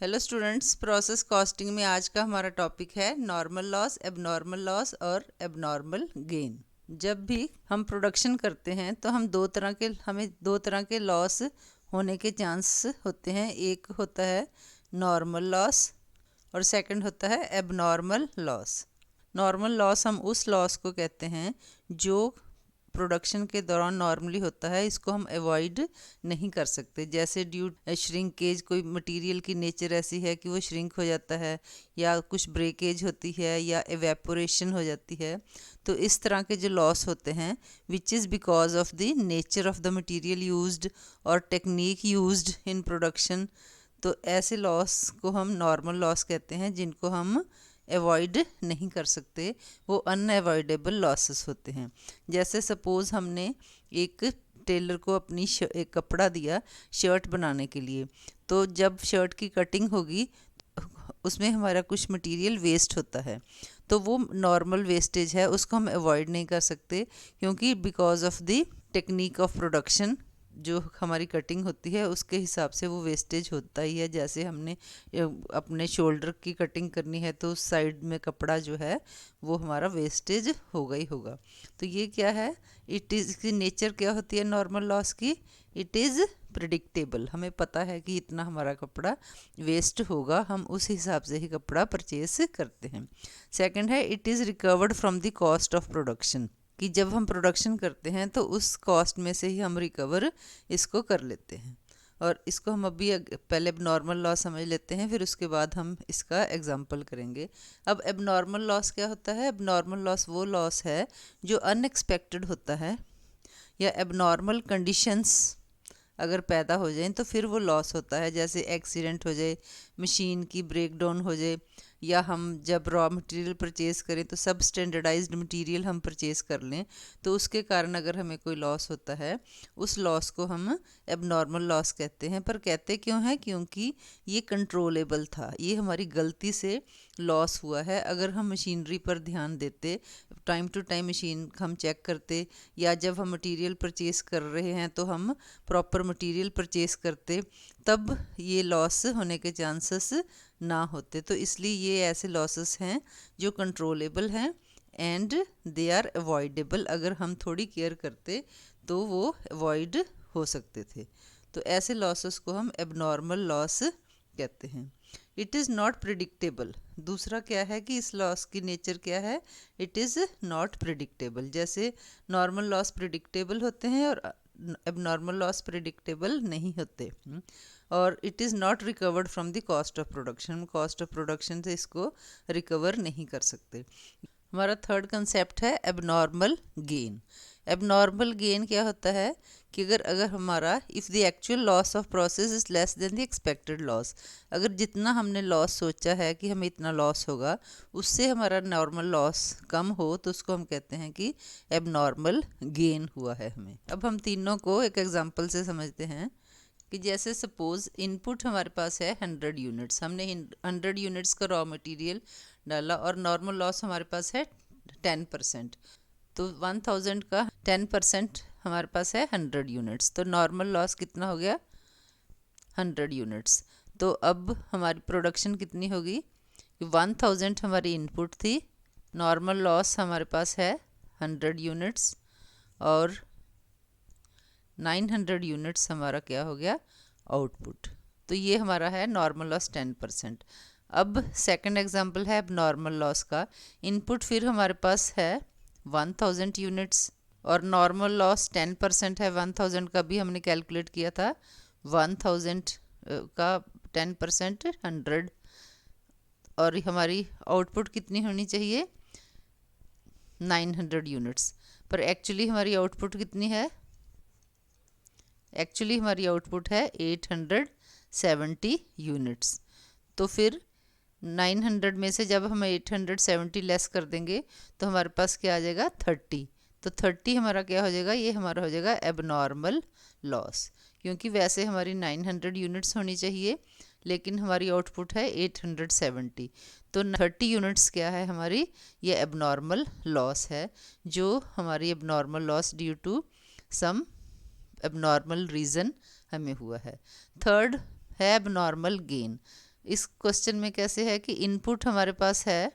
Hello students, process costing में आज का हमारा टॉपिक है नॉर्मल लॉस, एबनॉर्मल लॉस और एबनॉर्मल गेन। जब भी हम प्रोडक्शन करते हैं तो हमें दो तरह के लॉस होने के चांस होते हैं। एक होता है नॉर्मल लॉस और सेकंड होता है एबनॉर्मल लॉस। नॉर्मल लॉस हम उस लॉस को कहते हैं जो प्रोडक्शन के दौरान नॉर्मली होता है, इसको हम अवॉइड नहीं कर सकते। जैसे ड्यू श्रिंकेज, कोई मटेरियल की नेचर ऐसी है कि वो श्रिंक हो जाता है, या कुछ ब्रेकेज होती है, या एवेपोरेशन हो जाती है। तो इस तरह के जो लॉस होते हैं which is because of the nature of the material used और टेक्निक यूज्ड इन प्रोडक्शन, तो ऐसे लॉस को हम नॉर्मल लॉस कहते हैं, जिनको हम अवॉइड नहीं कर सकते। वो अनअवॉइडेबल लॉसेस होते हैं। जैसे सपोज़ हमने एक टेलर को एक कपड़ा दिया शर्ट बनाने के लिए, तो जब शर्ट की कटिंग होगी उसमें हमारा कुछ मटेरियल वेस्ट होता है, तो वो नॉर्मल वेस्टेज है, उसको हम अवॉइड नहीं कर सकते, क्योंकि because of the technique of production जो हमारी कटिंग होती है उसके हिसाब से वो वेस्टेज होता ही है। जैसे हमने अपने शोल्डर की कटिंग करनी है तो उस साइड में कपड़ा जो है वो हमारा वेस्टेज होगा ही होगा। तो ये क्या है, इट इज़ की नेचर क्या होती है नॉर्मल लॉस की, इट इज़ प्रिडिक्टेबल। हमें पता है कि इतना हमारा कपड़ा वेस्ट होगा, हम उस हिसाब से ही कपड़ा परचेस करते हैं। सेकंड है it is recovered from the cost of production, कि जब हम प्रोडक्शन करते हैं तो उस कॉस्ट में से ही हम रिकवर इसको कर लेते हैं। और इसको हम अभी पहले एबनॉर्मल लॉस समझ लेते हैं, फिर उसके बाद हम इसका एग्जांपल करेंगे। अब एबनॉर्मल लॉस क्या होता है? एबनॉर्मल लॉस वो लॉस है जो अनएक्सपेक्टेड होता है, या एबनॉर्मल कंडीशंस अगर पैदा हो जाएं तो फिर वो लॉस होता है। जैसे एक्सीडेंट हो जाए, मशीन की ब्रेक डाउन हो जाए, या हम जब रॉ मटेरियल परचेज़ करें तो सब स्टैंडर्डाइज्ड मटेरियल हम परचेज़ कर लें, तो उसके कारण अगर हमें कोई लॉस होता है, उस लॉस को हम एबनॉर्मल लॉस कहते हैं। पर कहते क्यों हैं? क्योंकि ये कंट्रोलेबल था, ये हमारी गलती से लॉस हुआ है। अगर हम मशीनरी पर ध्यान देते, टाइम टू टाइम मशीन हम चेक करते, या जब हम मटेरियल परचेज़ कर रहे हैं तो हम प्रॉपर मटेरियल परचेज़ करते, तब ये लॉस होने के चांसेस ना होते। तो इसलिए ये ऐसे लॉसेस हैं जो कंट्रोलेबल हैं एंड दे आर अवॉइडेबल। अगर हम थोड़ी केयर करते तो वो अवॉइड हो सकते थे। तो ऐसे लॉसेस को हम एबनॉर्मल लॉस कहते हैं। It is not predictable. दूसरा क्या है कि इस लॉस की नेचर क्या है? It is not predictable. जैसे नॉर्मल लॉस प्रिडिक्टेबल होते हैं और एबनॉर्मल लॉस प्रिडिक्टेबल नहीं होते। और it is not recovered from the cost of production. Cost of production से इसको रिकवर नहीं कर सकते। हमारा थर्ड कंसेप्ट है एबनॉर्मल गेन। एबनॉर्मल गेन क्या होता है कि अगर अगर हमारा if the actual loss of process is less than the expected loss, अगर जितना हमने लॉस सोचा है कि हमें इतना लॉस होगा उससे हमारा नॉर्मल लॉस कम हो, तो उसको हम कहते हैं कि एबनॉर्मल गेन हुआ है हमें। अब हम तीनों को एक एग्जांपल से समझते हैं कि जैसे सपोज़ इनपुट हमारे पास है 100 यूनिट्स, हमने 100 यूनिट्स का रॉ मटेरियल डाला और नॉर्मल लॉस हमारे पास है 10%। तो 1000 का 10% हमारे पास है 100 यूनिट्स, तो नॉर्मल लॉस कितना हो गया? 100 यूनिट्स। तो अब हमारी प्रोडक्शन कितनी होगी? 1000 हमारी इनपुट थी, नॉर्मल लॉस हमारे पास है 100 यूनिट्स, और 900 यूनिट्स हमारा क्या हो गया? आउटपुट। तो ये हमारा है नॉर्मल लॉस 10%। अब सेकंड एग्जांपल है अब नॉर्मल लॉस का। इनपुट फिर हमारे पास है 1000 यूनिट्स और नॉर्मल लॉस 10% है। 1000 का भी हमने कैलकुलेट किया था, 1000 का 10% 100, और हमारी आउटपुट कितनी होनी चाहिए? 900 यूनिट्स। पर एक्चुअली हमारी आउटपुट कितनी है? एक्चुअली हमारी आउटपुट है 870 यूनिट्स। तो फिर 900 में से जब हम 870 लेस कर देंगे तो हमारे पास क्या आ जाएगा? 30। तो 30 हमारा क्या हो जाएगा? ये हमारा हो जाएगा एबनॉर्मल लॉस, क्योंकि वैसे हमारी 900 यूनिट्स होनी चाहिए लेकिन हमारी आउटपुट है 870। तो 30 यूनिट्स क्या है हमारी? ये एबनॉर्मल लॉस है, जो हमारी abnormal loss due to some abnormal reason हमें हुआ है। थर्ड है एबनॉर्मल गेन। इस क्वेश्चन में कैसे है कि इनपुट हमारे पास है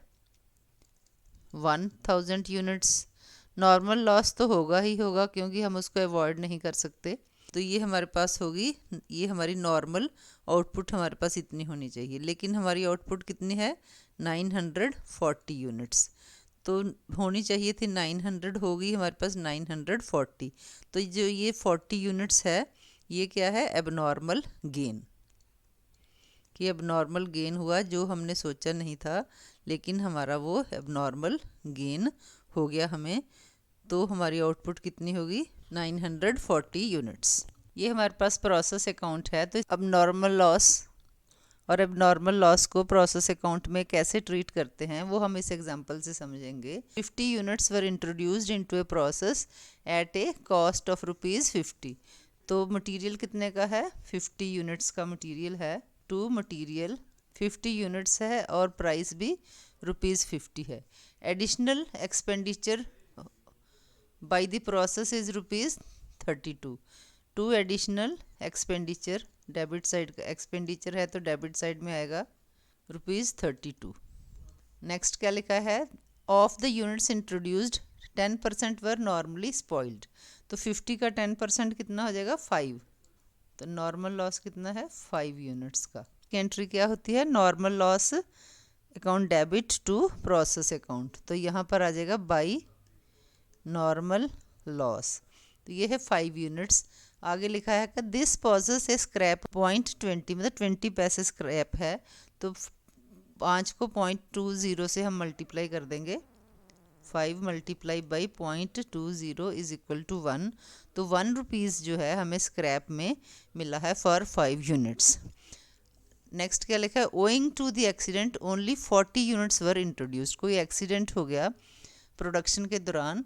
1000 यूनिट्स, नॉर्मल लॉस तो होगा ही होगा क्योंकि हम उसको अवॉइड नहीं कर सकते, तो ये हमारे पास होगी, ये हमारी नॉर्मल आउटपुट हमारे पास इतनी होनी चाहिए, लेकिन हमारी आउटपुट कितनी है 940 यूनिट्स, तो होनी चाहिए थी 900, होगी हमारे पास 940, तो जो ये 40 यूनिट्स है ये क्या है एबनॉर्मल गेन, कि एबनॉर्मल गेन हुआ जो हमने सोचा नहीं था, लेकिन हमारा वो एबनॉर्मल गेन हो गया हमें, तो हमारी आउटपुट कितनी होगी 940 यूनिट्स। ये हमारे पास प्रोसेस अकाउंट है, तो अब नॉर्मल लॉस और एबनॉर्मल लॉस को प्रोसेस अकाउंट में कैसे ट्रीट करते हैं वो हम इस एग्जांपल से समझेंगे। 50 units were introduced into a process at A cost of ₹50, तो मटेरियल कितने का है 50 यूनिट्स का मटेरियल है, टू मटेरियल 50 यूनिट्स है और प्राइस भी ₹50 है। Additional expenditure by the process is ₹32, to additional expenditure, debit side का एक्सपेंडिचर है तो डेबिट साइड में आएगा ₹32। नेक्स्ट क्या लिखा है, of the units introduced 10% were normally spoiled, तो 50 का 10% कितना हो जाएगा 5, तो नॉर्मल लॉस कितना है 5 यूनिट्स का। एंट्री क्या होती है normal loss account debit to process account, तो यहाँ पर आ जाएगा बाई नॉर्मल लॉस, तो ये है 5 यूनिट्स। आगे लिखा है कि दिस पॉजेस ए स्क्रैप 0.20, मतलब 20 पैसे स्क्रैप है, तो 5 को 0.20 से हम मल्टीप्लाई कर देंगे, 5 multiply by 0.20 is equal to 1, तो ₹1 जो है हमें स्क्रैप में मिला है फॉर 5 यूनिट्स। नेक्स्ट क्या लिखा है, owing to the accident only 40 units were introduced, कोई एक्सीडेंट हो गया प्रोडक्शन के दौरान,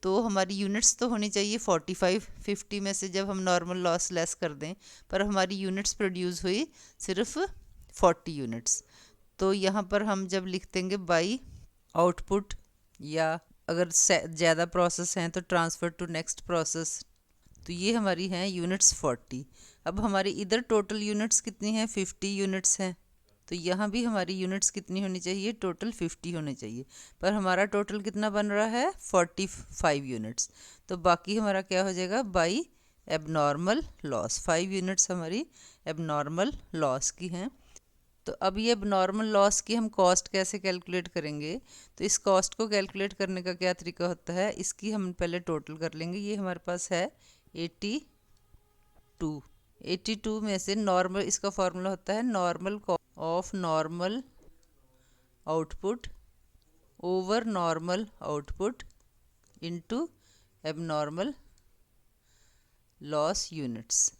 तो हमारी यूनिट्स तो होनी चाहिए 45, 50 में से जब हम नॉर्मल लॉस लेस कर दें, पर हमारी यूनिट्स प्रोड्यूस हुई सिर्फ 40 यूनिट्स, तो यहाँ पर हम जब लिख देंगे बाई आउटपुट, या अगर ज़्यादा प्रोसेस हैं तो ट्रांसफ़र टू नेक्स्ट प्रोसेस, तो ये हमारी हैं यूनिट्स 40। अब हमारी इधर टोटल यूनिट्स कितनी हैं 50 यूनिट्स हैं, तो यहाँ भी हमारी यूनिट्स कितनी होनी चाहिए टोटल 50 होने चाहिए, पर हमारा टोटल कितना बन रहा है 45 यूनिट्स, तो बाकी हमारा क्या हो जाएगा बाई एबनॉर्मल लॉस, 5 यूनिट्स हमारी एबनॉर्मल लॉस की हैं। तो अब ये एबनॉर्मल लॉस की हम कॉस्ट कैसे कैलकुलेट करेंगे, तो इस कॉस्ट को कैलकुलेट करने का क्या तरीका होता है, इसकी हम पहले टोटल कर लेंगे। ये हमारे पास है 82 में से नॉर्मल, इसका फॉर्मूला होता है normal of normal output over normal output into abnormal loss units.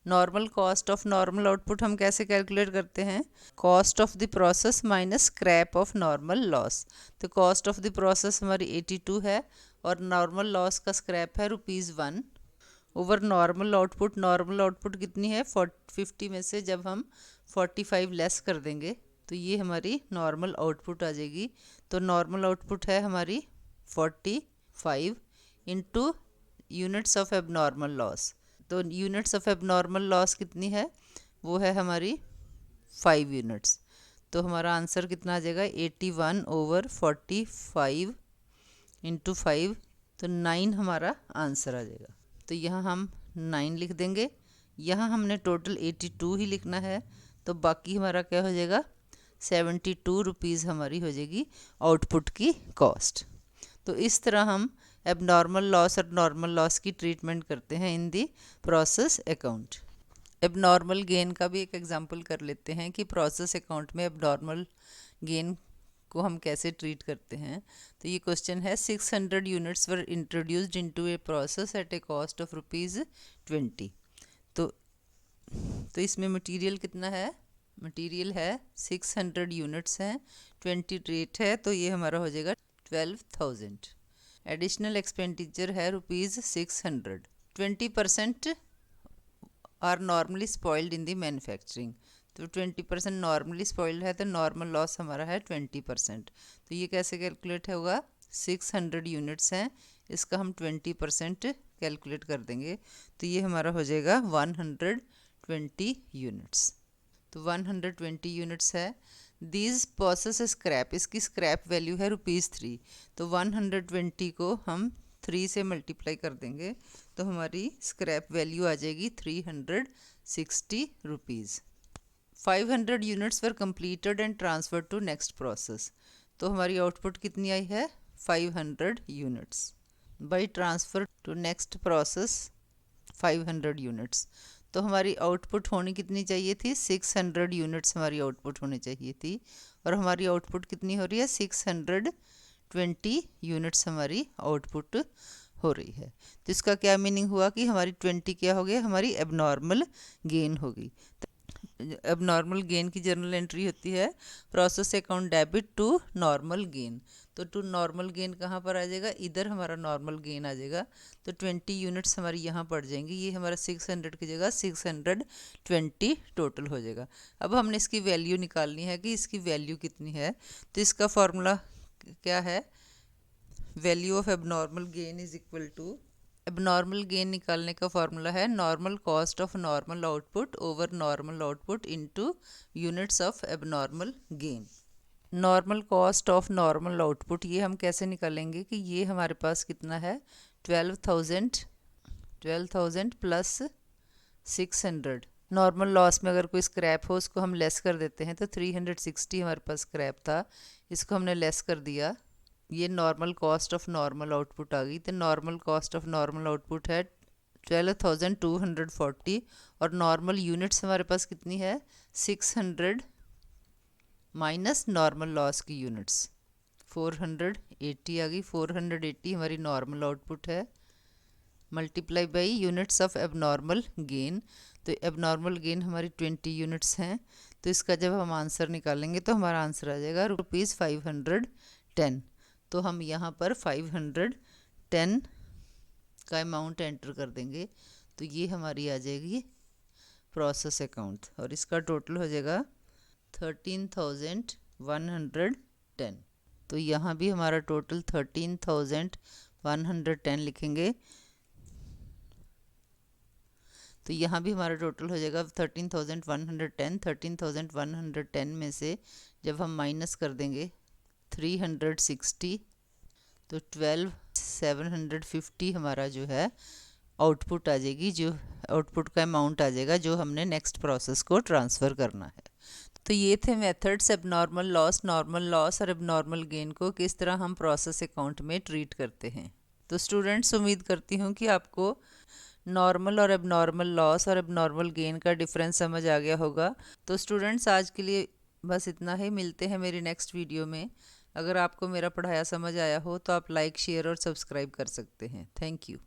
Normal cost of normal output हम कैसे कैलकुलेट करते हैं, cost of the process minus scrap of normal loss, तो कॉस्ट ऑफ द प्रोसेस हमारी 82 है और नॉर्मल लॉस का scrap है ₹1 ओवर नॉर्मल आउटपुट कितनी है 50 में से जब हम 45 लेस कर देंगे तो ये हमारी नॉर्मल आउटपुट आ जाएगी, तो नॉर्मल आउटपुट है हमारी 45 into units of abnormal loss, तो यूनिट्स ऑफ एबनॉर्मल लॉस कितनी है वो है हमारी 5 यूनिट्स, तो हमारा आंसर कितना आ जाएगा 81 ओवर 45 इंटू 5, तो 9 हमारा आंसर आ जाएगा। तो यहाँ हम 9 लिख देंगे, यहाँ हमने टोटल 82 ही लिखना है, तो बाकी हमारा क्या हो जाएगा 72 रुपीज़ हमारी हो जाएगी आउटपुट की कॉस्ट। तो इस तरह हम एबनॉर्मल लॉस और नॉर्मल लॉस की ट्रीटमेंट करते हैं in the process account. Abnormal gain का भी एक एग्जांपल कर लेते हैं कि प्रोसेस अकाउंट में एबनॉर्मल गेन को हम कैसे ट्रीट करते हैं। तो ये क्वेश्चन है 600 units were introduced into a process at A cost of ₹20, तो इसमें मटेरियल कितना है, मटेरियल है 600 यूनिट्स हैं, 20 रेट है, तो ये हमारा हो जाएगा 12,000। एडिशनल एक्सपेंडिचर है ₹600, 20% are normally spoiled in the manufacturing, तो 20% नॉर्मली स्पॉइल्ड है, तो नॉर्मल लॉस हमारा है 20%, तो ये कैसे कैलकुलेट होगा 600 यूनिट्स हैं, इसका हम 20% कैलकुलेट कर देंगे, तो ये हमारा हो जाएगा 120 यूनिट्स। तो 120 यूनिट्स है। दीज प्रोसेस स्क्रैप, इसकी स्क्रैप वैल्यू है ₹3। तो 120 को हम 3 से मल्टीप्लाई कर देंगे तो हमारी स्क्रैप वैल्यू आ जाएगी ₹360। 500 units were completed and transferred to next process. तो हमारी आउटपुट कितनी आई है 500 units. By transfer to next process 500 units. तो हमारी आउटपुट होनी कितनी चाहिए थी 600 यूनिट्स हमारी आउटपुट होनी चाहिए थी, और हमारी आउटपुट कितनी हो रही है 620 यूनिट्स हमारी आउटपुट हो रही है। तो इसका क्या मीनिंग हुआ कि हमारी 20 क्या हो गया, हमारी एबनॉर्मल गेन होगी। एबनॉर्मल गेन की जर्नल एंट्री होती है process account debit to normal gain. तो टू नॉर्मल गेन कहाँ पर आ जाएगा, इधर हमारा नॉर्मल गेन आ जाएगा। तो 20 यूनिट्स हमारी यहाँ पड़ जाएंगी, ये हमारा 600 की जगह 620 टोटल हो जाएगा। अब हमने इसकी वैल्यू निकालनी है कि इसकी वैल्यू कितनी है। तो इसका फॉर्मूला क्या है, value of abnormal gain is equal to, abnormal gain निकालने का फॉर्मूला है normal cost of normal output over normal output into units of abnormal gain. Normal cost of normal output ये हम कैसे निकालेंगे कि ये हमारे पास कितना है 12,000 प्लस 600। नॉर्मल लॉस में अगर कोई स्क्रैप हो उसको हम लेस कर देते हैं, तो 360 हमारे पास स्क्रैप था, इसको हमने लेस कर दिया, ये normal cost of normal output आ गई। तो normal cost of normal output है 12,240, और नॉर्मल यूनिट्स हमारे पास कितनी है 600 माइनस नॉर्मल लॉस की यूनिट्स 480 आ गई। 480 हमारी नॉर्मल आउटपुट है, multiply by units of abnormal gain. तो एबनॉर्मल गेन हमारी 20 यूनिट्स हैं। तो इसका जब हम आंसर निकालेंगे तो हमारा आंसर आ जाएगा ₹510। तो हम यहाँ पर 510 का अमाउंट एंटर कर देंगे, तो ये हमारी आ जाएगी प्रोसेस अकाउंट, और इसका टोटल हो जाएगा 13,110। तो यहाँ भी हमारा टोटल 13,110 लिखेंगे, तो यहाँ भी हमारा टोटल हो जाएगा 13,110। 13,110 में से जब हम माइनस कर देंगे 360, तो 12,750 हमारा जो है आउटपुट आ जाएगी, जो आउटपुट का अमाउंट आ जाएगा जो हमने नेक्स्ट प्रोसेस को ट्रांसफ़र करना है। तो ये थे methods abnormal loss, normal loss और एबनॉर्मल गेन को किस तरह हम प्रोसेस अकाउंट में ट्रीट करते हैं। तो स्टूडेंट्स, उम्मीद करती हूँ कि आपको नॉर्मल और एबनॉर्मल लॉस और एबनॉर्मल गेन का डिफरेंस समझ आ गया होगा। तो स्टूडेंट्स, आज के लिए बस इतना ही, मिलते हैं मेरी नेक्स्ट वीडियो में। अगर आपको मेरा पढ़ाया समझ आया हो तो आप लाइक, शेयर और सब्सक्राइब कर सकते हैं। Thank you.